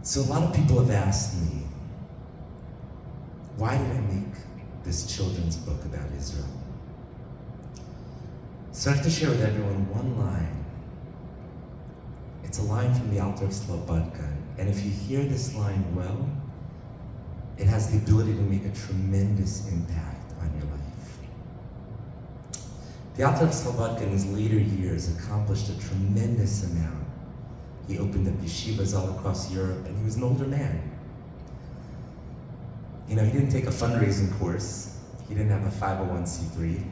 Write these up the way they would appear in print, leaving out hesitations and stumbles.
So a lot of people have asked me, why did I make this children's book about Israel? So I have to share with everyone one line. It's a line from the Alter of Slobodka, and if you hear this line well, it has the ability to make a tremendous impact on your life. The Alter of Slobodka in his later years accomplished a tremendous amount. He opened up yeshivas all across Europe, and he was an older man. You know, he didn't take a fundraising course. He didn't have a 501c3.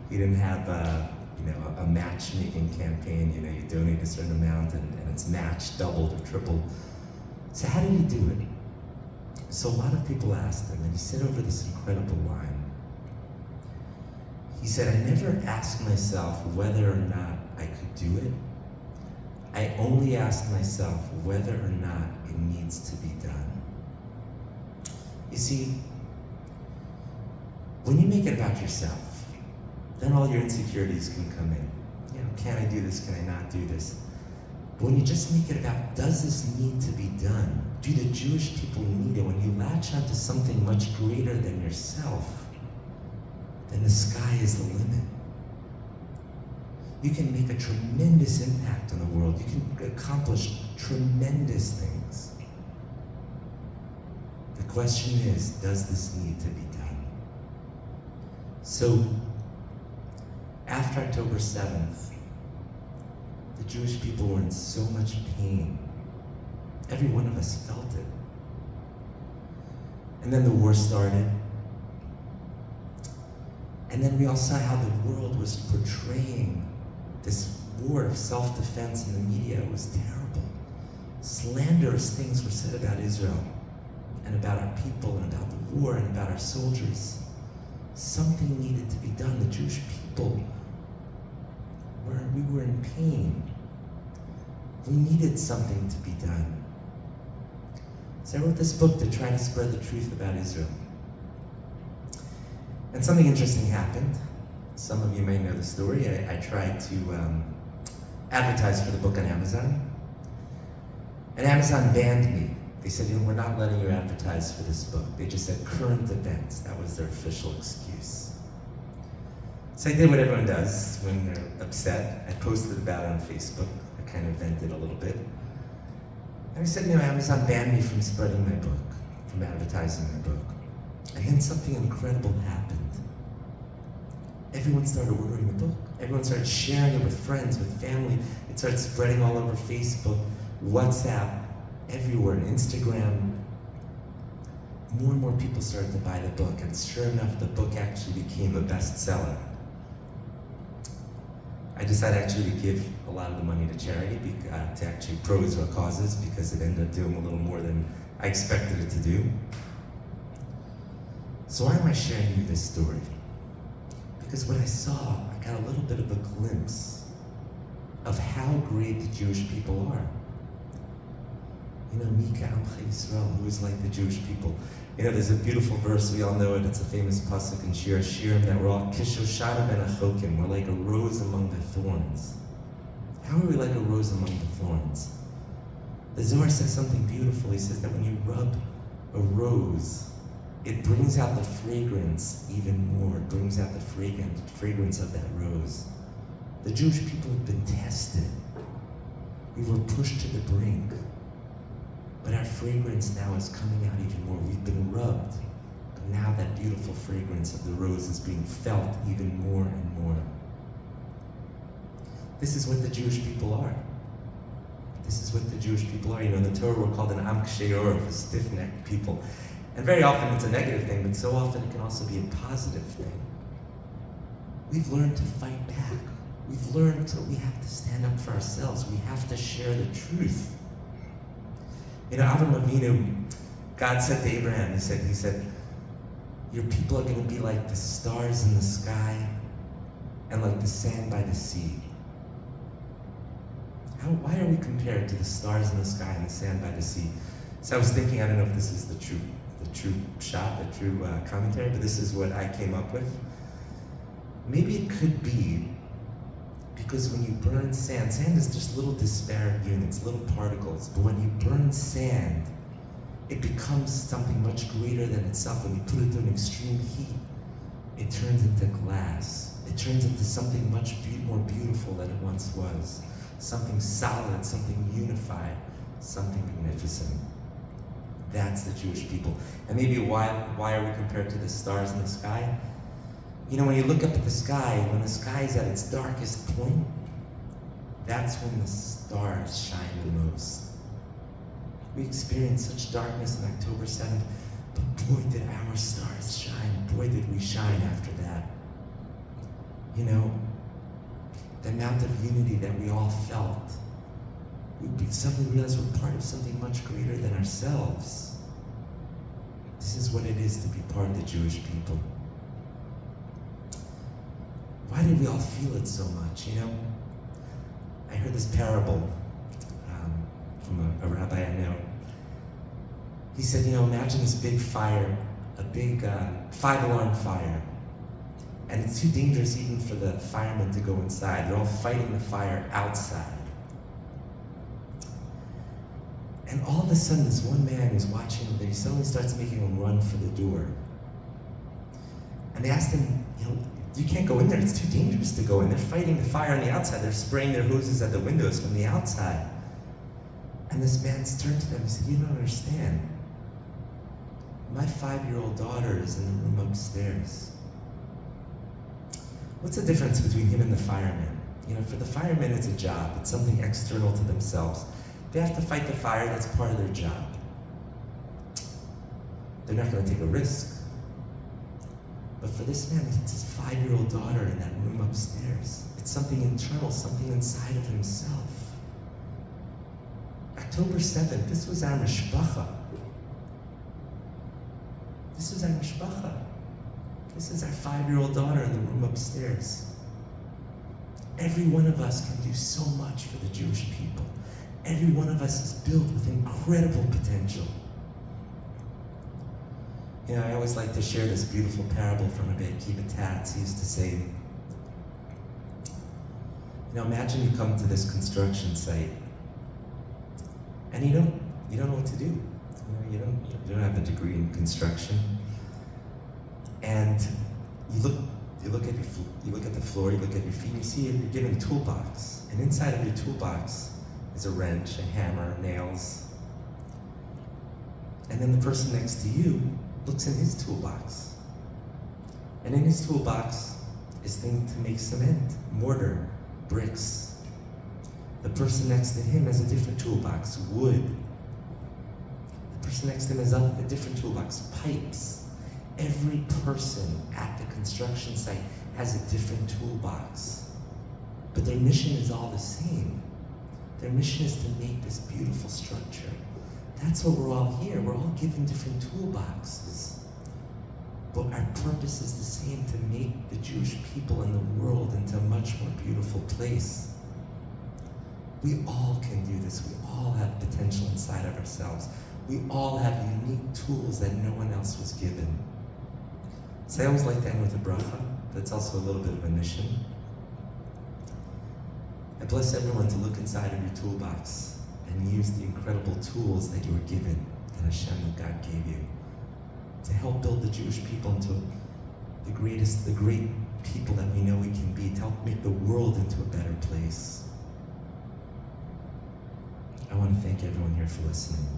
He didn't have a matchmaking campaign. You know, you donate a certain amount and it's matched, doubled or tripled. So how did he do it? So a lot of people asked him, and he said over this incredible line. He said, I never asked myself whether or not I could do it. I only asked myself whether or not it needs to be done. You see, when you make it about yourself, then all your insecurities can come in. You know, can I do this? Can I not do this? But when you just make it about, does this need to be done? Do the Jewish people need it? When you latch onto something much greater than yourself, then the sky is the limit. You can make a tremendous impact on the world. You can accomplish tremendous things. The question is, does this need to be done? So, after October 7th, the Jewish people were in so much pain. Every one of us felt it. And then the war started. And then we all saw how the world was portraying this war of self-defense in the media. It was terrible. Slanderous things were said about Israel and about our people and about the war and about our soldiers. Something needed to be done. The Jewish people we were in pain. We needed something to be done. So I wrote this book to try to spread the truth about Israel. And something interesting happened. Some of you may know the story. I tried to advertise for the book on Amazon. And Amazon banned me. They said, we're not letting you advertise for this book. They just said current events. That was their official excuse. So I did what everyone does when they're upset. I posted about it on Facebook. I kind of vented a little bit. And I said, Amazon banned me from spreading my book, from advertising my book. And then something incredible happened. Everyone started ordering the book. Everyone started sharing it with friends, with family. It started spreading all over Facebook, WhatsApp, everywhere, and Instagram. More and more people started to buy the book, and sure enough, the book actually became a bestseller. I decided actually to give a lot of the money to charity, to actually pro-Israel causes, because it ended up doing a little more than I expected it to do. So why am I sharing you this story? Because what I saw, I got a little bit of a glimpse of how great the Jewish people are. Mika Amcha Yisrael, who is like the Jewish people. There's a beautiful verse, we all know it, it's a famous pasuk in Shir Hashirim, that we're all Kishoshana ben Achokim, we're like a rose among the thorns. How are we like a rose among the thorns? The Zohar says something beautiful. He says that when you rub a rose, it brings out the fragrance even more. It brings out the fragrance of that rose. The Jewish people have been tested. We were pushed to the brink. But our fragrance now is coming out even more. We've been rubbed. But now that beautiful fragrance of the rose is being felt even more and more. This is what the Jewish people are. This is what the Jewish people are. In the Torah we're called an Am Kshei Oref, a stiff-necked people. And very often it's a negative thing, but so often it can also be a positive thing. We've learned to fight back. We've learned that we have to stand up for ourselves. We have to share the truth. Avram Avinu, God said to Abraham, he said, your people are going to be like the stars in the sky and like the sand by the sea. Why are we compared to the stars in the sky and the sand by the sea? So I was thinking, I don't know if this is the true shot, the true commentary, but this is what I came up with. Maybe it could be Because when you burn sand, sand is just little disparate units, little particles. But when you burn sand, it becomes something much greater than itself. When you put it through an extreme heat, it turns into glass. It turns into something much more beautiful than it once was. Something solid, something unified, something magnificent. That's the Jewish people. And maybe why are we compared to the stars in the sky? You know, when you look up at the sky, when the sky is at its darkest point, that's when the stars shine the most. We experienced such darkness on October 7th, but boy did our stars shine. Boy did we shine after that. You know, the amount of unity that we all felt, we suddenly realized we're part of something much greater than ourselves. This is what it is to be part of the Jewish people. Why did we all feel it so much, you know? I heard this parable from a rabbi I know. He said, you know, imagine this big fire, a big 5-alarm fire. And it's too dangerous even for the firemen to go inside. They're all fighting the fire outside. And all of a sudden, this one man who's watching them, he suddenly starts making them run for the door. And they asked him, you know, you can't go in there, it's too dangerous to go in. They're fighting the fire on the outside. They're spraying their hoses at the windows from the outside. And this man turned to them and said, you don't understand. My 5-year-old daughter is in the room upstairs. What's the difference between him and the firemen? You know, for the firemen, it's a job. It's something external to themselves. They have to fight the fire, that's part of their job. They're not going to take a risk. But for this man, it's his 5-year-old daughter in that room upstairs. It's something internal, something inside of himself. October 7th, this was our mishpacha. This was our mishpacha. This is our 5-year-old daughter in the room upstairs. Every one of us can do so much for the Jewish people. Every one of us is built with incredible potential. You know, I always like to share this beautiful parable from Rabbi Akiva Tatz. He used to say, you know, imagine you come to this construction site and you don't know what to do. You know, you don't have a degree in construction, and you look at the floor, you look at your feet, and you see you're given a toolbox, and inside of your toolbox is a wrench, a hammer, nails, and then the person next to you looks in his toolbox, and in his toolbox is things to make cement, mortar, bricks. The person next to him has a different toolbox, wood. The person next to him has a different toolbox, pipes. Every person at the construction site has a different toolbox, but their mission is all the same. Their mission is to make this beautiful structure. That's what we're all here. We're all given different toolboxes. But our purpose is the same, to make the Jewish people and the world into a much more beautiful place. We all can do this. We all have potential inside of ourselves. We all have unique tools that no one else was given. So I always like to end with a bracha. That's also a little bit of a mission. I bless everyone to look inside of your toolbox and use the incredible tools that you were given, that Hashem, that God gave you, to help build the Jewish people into the great people that we know we can be, to help make the world into a better place. I want to thank everyone here for listening.